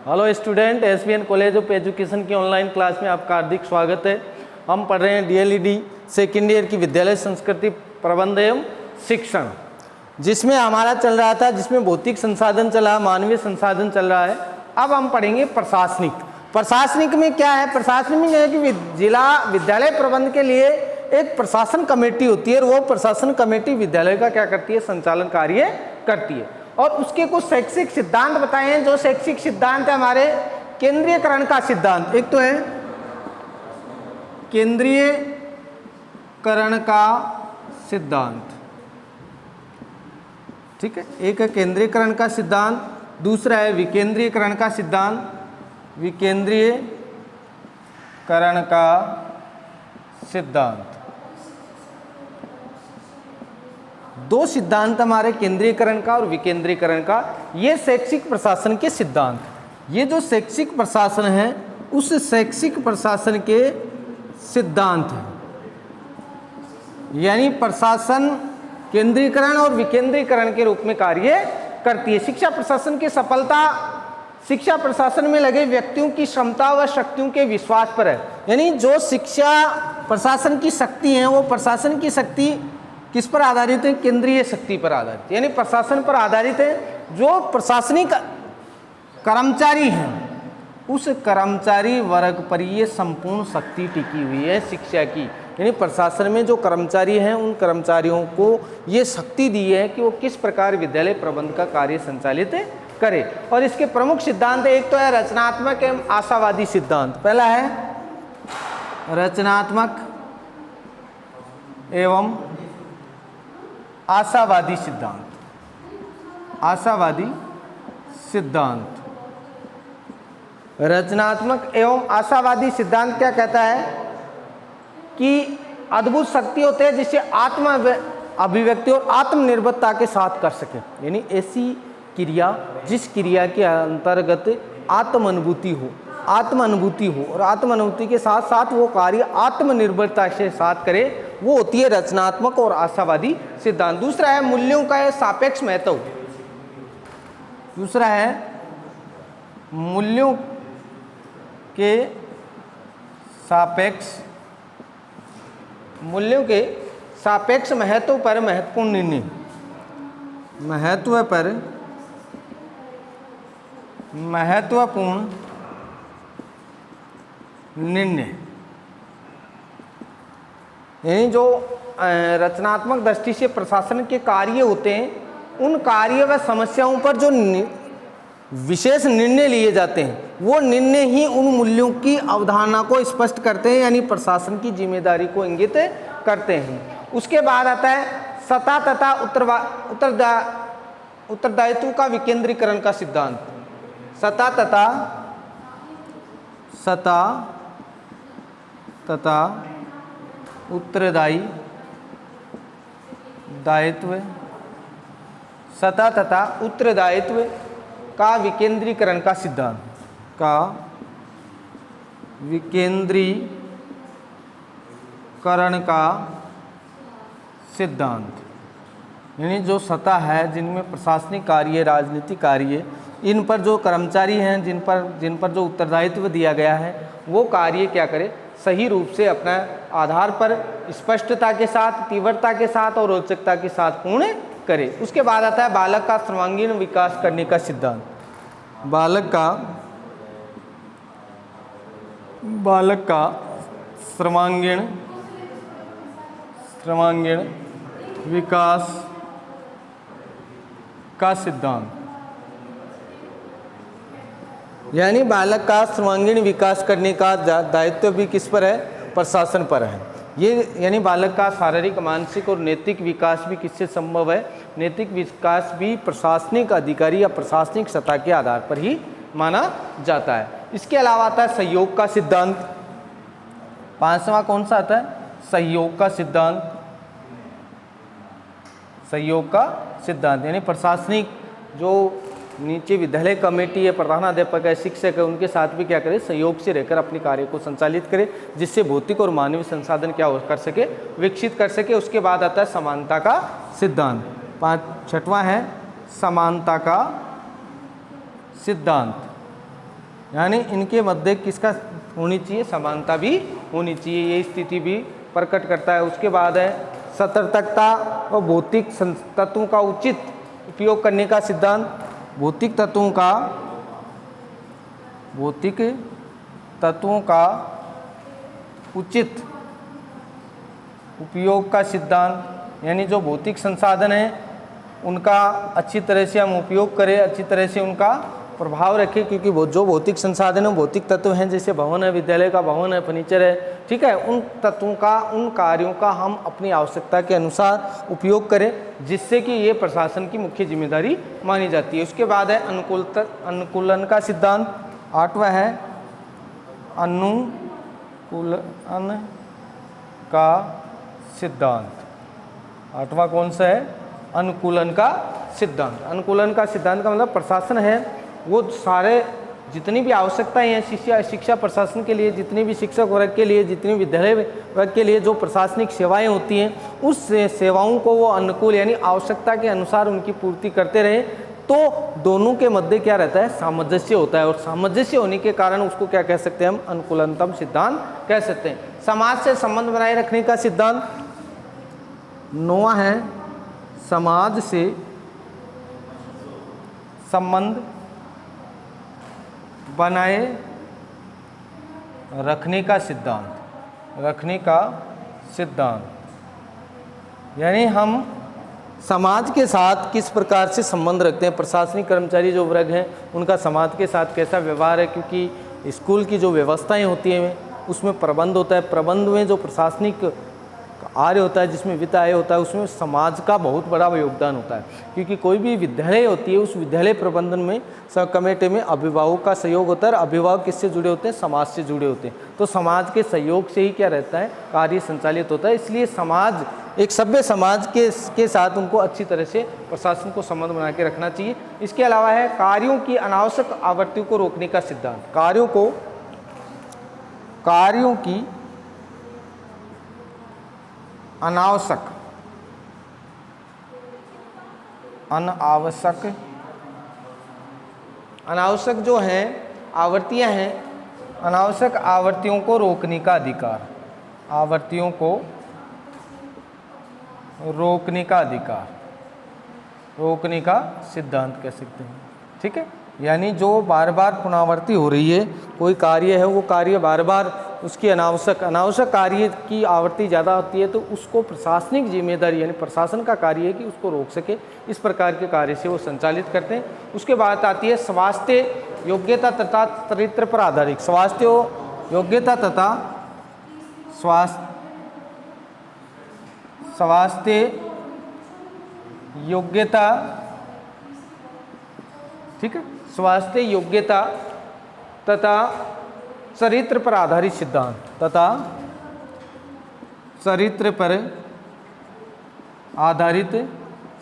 Hello student, SBN college of education की online class में आपका हार्दिक स्वागत है। हम पढ़ रहे हैं डीएलईडी सेकेंड ईयर की विद्यालय संस्कृति प्रबंध एवं शिक्षण, जिसमें हमारा चल रहा था, जिसमें भौतिक संसाधन चला, मानवीय संसाधन चल रहा है। अब हम पढ़ेंगे प्रशासनिक। प्रशासनिक में क्या है? प्रशासनिक में है कि जिला विद्यालय प्रबंध के लिए एक प्रशासन कमेटी होती है और वो प्रशासन कमेटी विद्यालय का क्या करती है? संचालन कार्य करती है। और उसके कुछ शैक्षिक सिद्धांत बताए हैं। जो शैक्षिक सिद्धांत है हमारे केंद्रीयकरण का सिद्धांत, एक तो है केंद्रीयकरण का सिद्धांत, ठीक है, एक है केंद्रीयकरण का सिद्धांत, दूसरा है विकेंद्रीयकरण का सिद्धांत। विकेंद्रीयकरण का सिद्धांत, दो सिद्धांत हमारे केंद्रीयकरण का और विकेंद्रीकरण का। ये शैक्षिक प्रशासन के सिद्धांत, ये जो शैक्षिक प्रशासन है उस शैक्षिक प्रशासन के सिद्धांत हैं। यानी प्रशासन केंद्रीकरण और विकेंद्रीकरण के रूप में कार्य करती है। शिक्षा प्रशासन की सफलता शिक्षा प्रशासन में लगे व्यक्तियों की क्षमता व शक्तियों के विश्वास पर है। यानी जो शिक्षा प्रशासन की शक्ति है वो प्रशासन की शक्ति किस पर आधारित है? केंद्रीय शक्ति पर आधारित, यानी प्रशासन पर आधारित है। जो प्रशासनिक कर्मचारी हैं उस कर्मचारी वर्ग पर ये संपूर्ण शक्ति टिकी हुई है शिक्षा की। यानी प्रशासन में जो कर्मचारी हैं उन कर्मचारियों को ये शक्ति दी है कि वो किस प्रकार विद्यालय प्रबंध का कार्य संचालित करे। और इसके प्रमुख सिद्धांत, एक तो है रचनात्मक एवं आशावादी सिद्धांत। पहला है रचनात्मक एवं आशावादी सिद्धांत। आशावादी सिद्धांत, रचनात्मक एवं आशावादी सिद्धांत क्या कहता है कि अद्भुत शक्ति होते हैं जिससे आत्म अभिव्यक्ति और आत्मनिर्भरता के साथ कर सके। यानी ऐसी क्रिया जिस क्रिया के अंतर्गत आत्म अनुभूति हो और आत्म अनुभूति के साथ साथ वो कार्य आत्मनिर्भरता के साथ करे, वो होती है रचनात्मक और आशावादी सिद्धांत। दूसरा है मूल्यों का सापेक्ष महत्व। दूसरा है मूल्यों के सापेक्ष महत्व पर महत्वपूर्ण निर्णय। यानी जो रचनात्मक दृष्टि से प्रशासन के कार्य होते हैं उन कार्य व समस्याओं पर जो विशेष निर्णय लिए जाते हैं वो निर्णय ही उन मूल्यों की अवधारणा को स्पष्ट करते हैं, यानी प्रशासन की जिम्मेदारी को इंगित करते हैं। उसके बाद आता है सत्ता तथा उत्तरदायित्व का विकेंद्रीकरण का सिद्धांत। सत्ता तथा उत्तरदायित्व का विकेंद्रीकरण का सिद्धांत। यानी जो सत्ता है, जिनमें प्रशासनिक कार्य, राजनीतिक कार्य, इन पर जो कर्मचारी हैं, जिन पर जो उत्तरदायित्व दिया गया है वो कार्य क्या करे? सही रूप से अपना आधार पर स्पष्टता के साथ, तीव्रता के साथ और रोचकता के साथ पूर्ण करे। उसके बाद आता है बालक का सर्वांगीण विकास करने का सिद्धांत। बालक का सर्वांगीण विकास का सिद्धांत। यानी बालक का सर्वांगीण विकास करने का दायित्व भी किस पर है? प्रशासन पर है। ये यानी बालक का शारीरिक, मानसिक और नैतिक विकास भी किससे संभव है? नैतिक विकास भी प्रशासनिक अधिकारी या प्रशासनिक सत्ता के आधार पर ही माना जाता है। इसके अलावा आता है सहयोग का सिद्धांत। पांचवा कौन सा आता है? सहयोग का सिद्धांत। यानी प्रशासनिक जो नीचे विद्यालय कमेटी है, प्रधानाध्यापक है, शिक्षक है, उनके साथ भी क्या करे? सहयोग से रहकर अपने कार्य को संचालित करे, जिससे भौतिक और मानवीय संसाधन क्या कर सके? विकसित कर सके। उसके बाद आता है समानता का सिद्धांत। छठवां है समानता का सिद्धांत। यानी इनके मध्य किसका होनी चाहिए, समानता भी होनी चाहिए, ये स्थिति भी प्रकट करता है। उसके बाद है सतर्कता और भौतिक तत्वों का उचित उपयोग करने का सिद्धांत। भौतिक तत्वों का उचित उपयोग का सिद्धांत, यानी जो भौतिक संसाधन है उनका अच्छी तरह से हम उपयोग करें, अच्छी तरह से उनका प्रभाव रखें, क्योंकि वो जो भौतिक संसाधन है भौतिक तत्व हैं, जैसे भवन है, विद्यालय का भवन है, फर्नीचर है, ठीक है, उन तत्वों का, उन कार्यों का हम अपनी आवश्यकता के अनुसार उपयोग करें, जिससे कि ये प्रशासन की मुख्य जिम्मेदारी मानी जाती है। उसके बाद है अनुकूलन का सिद्धांत। 8वां है अनुकूलन का सिद्धांत। 8वां कौन सा है, अनुकूलन का सिद्धांत। अनुकूलन का सिद्धांत का मतलब प्रशासन है वो सारे जितनी भी आवश्यकताएं हैं शिक्षा प्रशासन के लिए, जितनी भी शिक्षक वर्ग के लिए, जितनी विद्यालय वर्ग के लिए जो प्रशासनिक सेवाएं होती हैं, उस सेवाओं को वो अनुकूल यानी आवश्यकता के अनुसार उनकी पूर्ति करते रहे, तो दोनों के मध्य क्या रहता है, सामंजस्य होता है, और सामंजस्य होने के कारण उसको क्या कह सकते हैं हम, अनुकूलनतम सिद्धांत कह सकते हैं। समाज से संबंध बनाए रखने का सिद्धांत। 9वां है समाज से संबंध बनाए रखने का सिद्धांत। यानी हम समाज के साथ किस प्रकार से संबंध रखते हैं, प्रशासनिक कर्मचारी जो वर्ग हैं उनका समाज के साथ कैसा व्यवहार है, क्योंकि स्कूल की जो व्यवस्थाएं होती हैं उसमें प्रबंध होता है, प्रबंध में जो प्रशासनिक आय होता है, जिसमें वित्त आय होता है, उसमें समाज का बहुत बड़ा योगदान होता है, क्योंकि कोई भी विद्यालय होती है उस विद्यालय प्रबंधन में सब कमेटी में अभिभावक का सहयोग होता है, और अभिभावक किससे जुड़े होते हैं, समाज से जुड़े होते हैं, तो समाज के सहयोग से ही क्या रहता है, कार्य संचालित होता है। इसलिए समाज, एक सभ्य समाज के साथ उनको अच्छी तरह से प्रशासन को संबंध बना के रखना चाहिए। इसके अलावा है कार्यों की अनावश्यक आवृत्ति को रोकने का सिद्धांत। कार्यों की अनावश्यक जो हैं आवृत्तियां हैं, अनावश्यक आवृत्तियों को रोकने का अधिकार, आवृत्तियों को रोकने का सिद्धांत कह सकते हैं, ठीक है। यानी जो बार बार पुनरावृत्ति हो रही है, कोई कार्य है वो कार्य बार बार उसकी अनावश्यक कार्य की आवृत्ति ज़्यादा होती है, तो उसको प्रशासनिक जिम्मेदारी यानी प्रशासन का कार्य है कि उसको रोक सके, इस प्रकार के कार्य से वो संचालित करते हैं। उसके बाद आती है स्वास्थ्य योग्यता तथा चरित्र पर आधारित, स्वास्थ्य योग्यता तथा स्वास्थ्य योग्यता, ठीक है, स्वास्थ्य योग्यता तथा चरित्र पर आधारित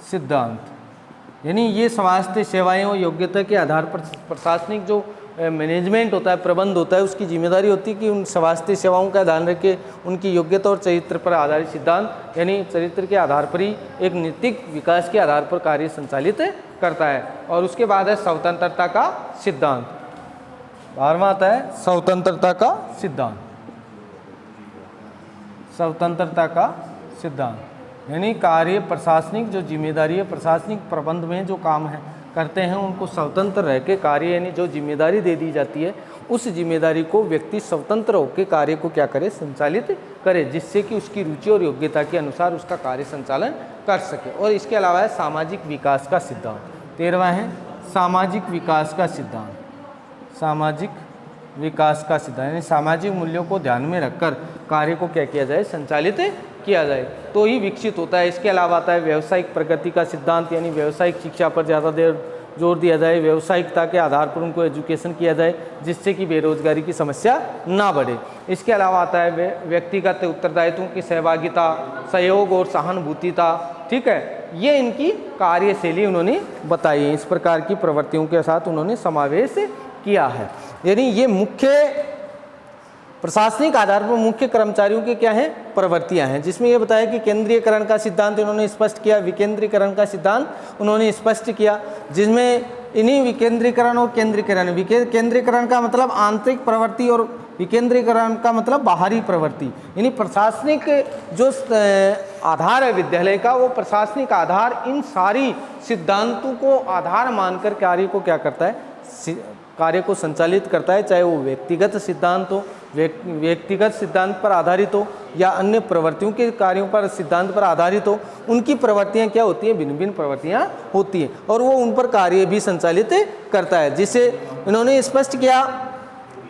सिद्धांत, यानी ये स्वास्थ्य सेवाएं और योग्यता के आधार पर प्रशासनिक जो मैनेजमेंट होता है, प्रबंध होता है, उसकी जिम्मेदारी होती है कि उन स्वास्थ्य सेवाओं का ध्यान रखे, उनकी योग्यता और चरित्र पर आधारित सिद्धांत, यानी चरित्र के आधार पर ही एक नैतिक विकास के आधार पर कार्य संचालित करता है। और उसके बाद है स्वतंत्रता का सिद्धांत। 12वां आता है स्वतंत्रता का सिद्धांत, यानी कार्य प्रशासनिक जो जिम्मेदारी है, प्रशासनिक प्रबंध में जो काम है करते हैं उनको स्वतंत्र रह के कार्य, यानी जो जिम्मेदारी दे दी जाती है उस जिम्मेदारी को व्यक्ति स्वतंत्र होकर कार्य को क्या करे, संचालित करे, जिससे कि उसकी रुचि और योग्यता के अनुसार उसका कार्य संचालन कर सके। और इसके अलावा है सामाजिक विकास का सिद्धांत। 13वां है सामाजिक विकास का सिद्धांत, यानी सामाजिक मूल्यों को ध्यान में रखकर कार्य को क्या किया जाए, संचालित किया जाए, तो ही विकसित होता है। इसके अलावा आता है व्यावसायिक प्रगति का सिद्धांत, यानी व्यावसायिक शिक्षा पर ज़्यादा जोर दिया जाए, व्यावसायिकता के आधार पर उनको एजुकेशन किया जाए, जिससे कि बेरोजगारी की समस्या ना बढ़े। इसके अलावा आता है व्यक्तिगत उत्तरदायित्वों की सहभागिता, सहयोग और सहानुभूतिता, ठीक है, ये इनकी कार्यशैली उन्होंने बताई है। इस प्रकार की प्रवृत्तियों के साथ उन्होंने समावेश किया है। यानी ये मुख्य प्रशासनिक आधार पर मुख्य कर्मचारियों के क्या हैं, प्रवृत्तियां हैं, जिसमें ये बताया कि केंद्रीयकरण का सिद्धांत उन्होंने स्पष्ट किया, विकेंद्रीकरण का सिद्धांत उन्होंने स्पष्ट किया, जिसमें इन्हीं विकेंद्रीकरण और केंद्रीकरण, केंद्रीकरण का मतलब आंतरिक प्रवृत्ति और विकेंद्रीकरण का मतलब बाहरी प्रवृत्ति। यानी प्रशासनिक जो आधार है विद्यालय का, वो प्रशासनिक आधार इन सारी सिद्धांतों को आधार मानकर कार्य को क्या करता है, कार्य को संचालित करता है, चाहे वो व्यक्तिगत सिद्धांत हो, व्यक्तिगत सिद्धांत पर आधारित हो या अन्य प्रवृत्तियों के कार्यों पर सिद्धांत पर आधारित हो। उनकी प्रवृत्तियां क्या होती हैं, भिन्न भिन्न प्रवृत्तियां होती हैं और वो उन पर कार्य भी संचालित करता है। जिसे इन्होंने स्पष्ट किया,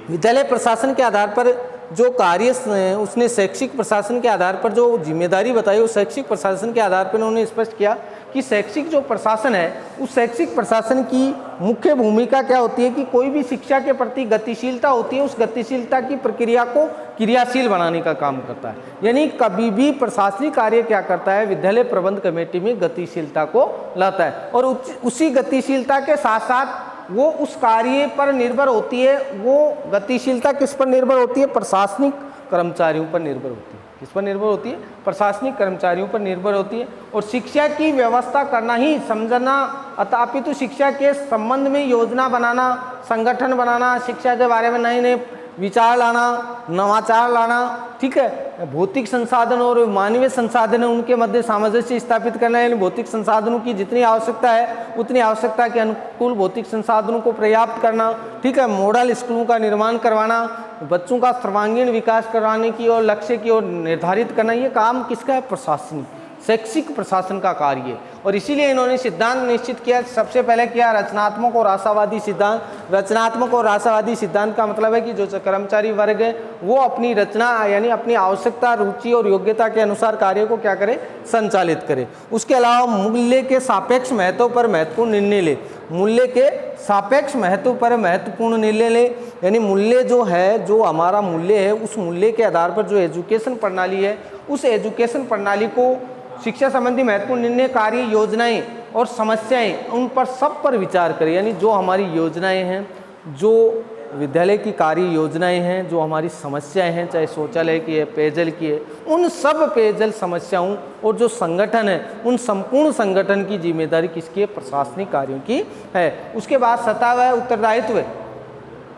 विद्यालय प्रशासन के आधार पर जो कार्य उसने शैक्षिक प्रशासन के आधार पर जो जिम्मेदारी बताई, वो शैक्षिक प्रशासन के आधार पर उन्होंने स्पष्ट किया कि शैक्षिक जो प्रशासन है, उस शैक्षिक प्रशासन की मुख्य भूमिका क्या होती है कि कोई भी शिक्षा के प्रति गतिशीलता होती है, उस गतिशीलता की प्रक्रिया को क्रियाशील बनाने का काम करता है। यानी कभी भी प्रशासनिक कार्य क्या करता है, विद्यालय प्रबंध कमेटी में गतिशीलता को लाता है और उसी गतिशीलता के साथ साथ वो उस कार्य पर निर्भर होती है। वो गतिशीलता किस पर निर्भर होती है, प्रशासनिक कर्मचारियों पर निर्भर होती है। किस पर निर्भर होती है, प्रशासनिक कर्मचारियों पर निर्भर होती है। और शिक्षा की व्यवस्था करना ही समझना, अपितु शिक्षा के संबंध में योजना बनाना, संगठन बनाना, शिक्षा के बारे में नए नए विचार लाना, नवाचार लाना, ठीक है, भौतिक संसाधन और मानवीय संसाधन है उनके मध्य सामंजस्य स्थापित करना, यानी भौतिक संसाधनों की जितनी आवश्यकता है उतनी आवश्यकता के अनुकूल भौतिक संसाधनों को पर्याप्त करना, ठीक है, मॉडल स्कूलों का निर्माण करवाना, बच्चों का सर्वांगीण विकास करवाने की और लक्ष्य की ओर निर्धारित करना, ये काम किसका है, प्रशासनिक शैक्षिक प्रशासन का कार्य है। और इसीलिए इन्होंने सिद्धांत निश्चित किया। सबसे पहले किया रचनात्मक और आशावादी सिद्धांत। रचनात्मक और आशावादी सिद्धांत का मतलब है कि जो कर्मचारी वर्ग है वो अपनी रचना यानी अपनी आवश्यकता, रुचि और योग्यता के अनुसार कार्य को क्या करे, संचालित करे। उसके अलावा मूल्य के सापेक्ष महत्व पर महत्वपूर्ण निर्णय ले, मूल्य के सापेक्ष महत्व पर महत्वपूर्ण निर्णय ले, यानी मूल्य जो है, जो हमारा मूल्य है, उस मूल्य के आधार पर जो एजुकेशन प्रणाली है, उस एजुकेशन प्रणाली को शिक्षा संबंधी महत्वपूर्ण निर्णय, कार्य, योजनाएं और समस्याएं, उन पर सब पर विचार करें। यानी जो हमारी योजनाएं हैं, जो विद्यालय की कार्य योजनाएं हैं, जो हमारी समस्याएं हैं, चाहे शौचालय की है, पेयजल की है, उन सब पेयजल समस्याओं और जो संगठन है, उन संपूर्ण संगठन की जिम्मेदारी किसकी है, प्रशासनिक कार्यों की है। उसके बाद सत्ता व उत्तरदायित्व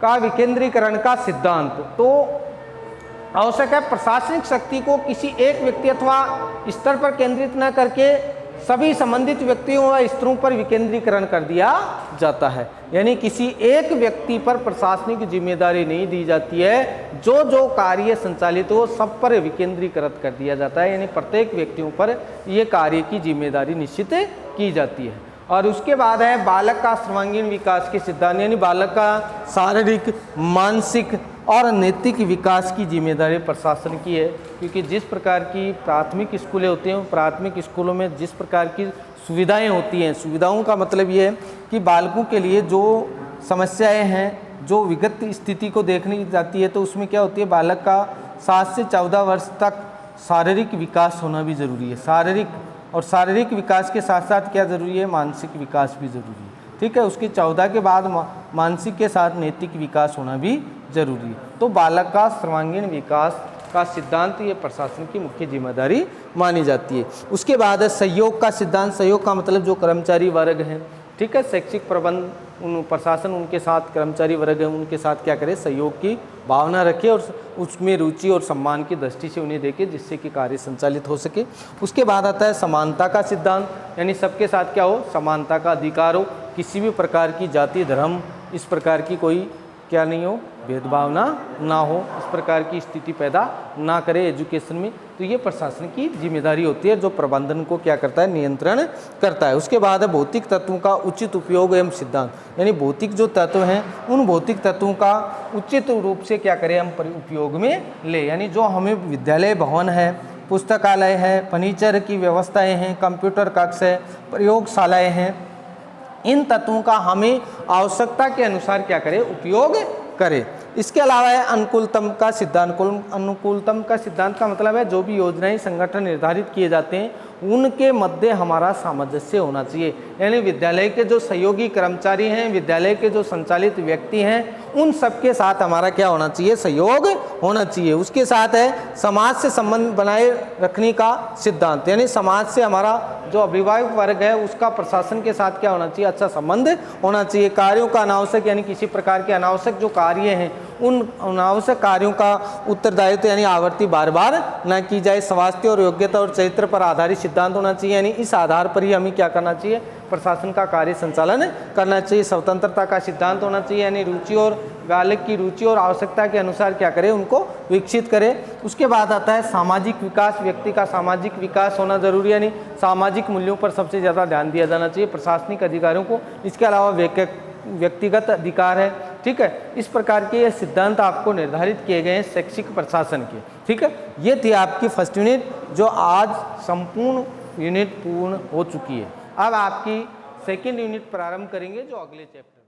का विकेंद्रीकरण का सिद्धांत। तो आवश्यक है प्रशासनिक शक्ति को किसी एक व्यक्ति अथवा स्तर पर केंद्रित न करके सभी संबंधित व्यक्तियों व स्तरों पर विकेंद्रीकरण कर दिया जाता है। यानी किसी एक व्यक्ति पर प्रशासनिक जिम्मेदारी नहीं दी जाती है, जो जो कार्य संचालित हो सब पर विकेंद्रीकृत कर दिया जाता है। यानी प्रत्येक व्यक्तियों पर ये कार्य की जिम्मेदारी निश्चित की जाती है। और उसके बाद है बालक का सर्वांगीण विकास के सिद्धांत। यानी बालक का शारीरिक, मानसिक और नैतिक विकास की जिम्मेदारी प्रशासन की है, क्योंकि जिस प्रकार की प्राथमिक स्कूलें होती हैं, प्राथमिक स्कूलों में जिस प्रकार की सुविधाएं होती हैं, सुविधाओं का मतलब ये है कि बालकों के लिए जो समस्याएं हैं, जो विगत स्थिति को देखने जाती है, तो उसमें क्या होती है, बालक का 7 से 14 वर्ष तक शारीरिक विकास होना भी ज़रूरी है। शारीरिक विकास के साथ साथ क्या ज़रूरी है, मानसिक विकास भी ज़रूरी है। ठीक है, उसके 14 के बाद मानसिक के साथ नैतिक विकास होना भी जरूरी है। तो बालक का सर्वांगीण विकास का सिद्धांत ये प्रशासन की मुख्य जिम्मेदारी मानी जाती है। उसके बाद है सहयोग का सिद्धांत। सहयोग का मतलब जो कर्मचारी वर्ग हैं, ठीक है, शैक्षिक प्रबंध प्रशासन उनके साथ कर्मचारी वर्ग है, उनके साथ क्या करे, सहयोग की भावना रखे और उसमें रुचि और सम्मान की दृष्टि से उन्हें देखे, जिससे कि कार्य संचालित हो सके। उसके बाद आता है समानता का सिद्धांत। यानी सबके साथ क्या हो, समानता का अधिकार हो, किसी भी प्रकार की जाति, धर्म, इस प्रकार की कोई क्या नहीं हो, भेदभाव ना हो, इस प्रकार की स्थिति पैदा ना करे एजुकेशन में। तो ये प्रशासन की जिम्मेदारी होती है, जो प्रबंधन को क्या करता है, नियंत्रण करता है। उसके बाद है भौतिक तत्वों का उचित उपयोग एवं सिद्धांत। यानी भौतिक जो तत्व हैं, उन भौतिक तत्वों का उचित रूप से क्या करें, हम उपयोग में ले। यानी जो हमें विद्यालय भवन है, पुस्तकालय है, फर्नीचर की व्यवस्थाएँ हैं, कंप्यूटर कक्ष है, प्रयोगशालाएँ हैं, इन तत्वों का हमें आवश्यकता के अनुसार क्या करें, उपयोग करें। इसके अलावा है अनुकूलतम का सिद्धांत। अनुकूलतम का सिद्धांत का मतलब है जो भी योजनाएं संगठन निर्धारित किए जाते हैं, उनके मध्य हमारा सामंजस्य होना चाहिए। यानी विद्यालय के जो सहयोगी कर्मचारी हैं, विद्यालय के जो संचालित व्यक्ति हैं, उन सबके साथ हमारा क्या होना चाहिए, सहयोग होना चाहिए। उसके साथ है समाज से संबंध बनाए रखने का सिद्धांत। यानी समाज से हमारा जो अभिभावक वर्ग है उसका प्रशासन के साथ क्या होना चाहिए, अच्छा संबंध होना चाहिए। कार्यों का अनावश्यक यानी किसी प्रकार के अनावश्यक जो कार्य हैं उन अनावश्यक कार्यों का उत्तरदायित्व यानी आवृत्ति बार बार न की जाए। स्वास्थ्य और योग्यता और चरित्र पर आधारित सिद्धांत होना चाहिए, यानी इस आधार पर ही हमें क्या करना चाहिए, प्रशासन का कार्य संचालन करना चाहिए। स्वतंत्रता का सिद्धांत होना चाहिए, यानी रुचि और बालक की रुचि और आवश्यकता के अनुसार क्या करें, उनको विकसित करें। उसके बाद आता है सामाजिक विकास, व्यक्ति का सामाजिक विकास होना जरूरी है, यानी सामाजिक मूल्यों पर सबसे ज़्यादा ध्यान दिया जाना चाहिए प्रशासनिक अधिकारियों को। इसके अलावा व्यक्तिगत अधिकार है, ठीक है। इस प्रकार के ये सिद्धांत आपको निर्धारित किए गए हैं शैक्षिक प्रशासन के, ठीक है। ये थी आपकी फर्स्ट यूनिट, जो आज संपूर्ण यूनिट पूर्ण हो चुकी है। अब आपकी सेकेंड यूनिट प्रारंभ करेंगे, जो अगले चैप्टर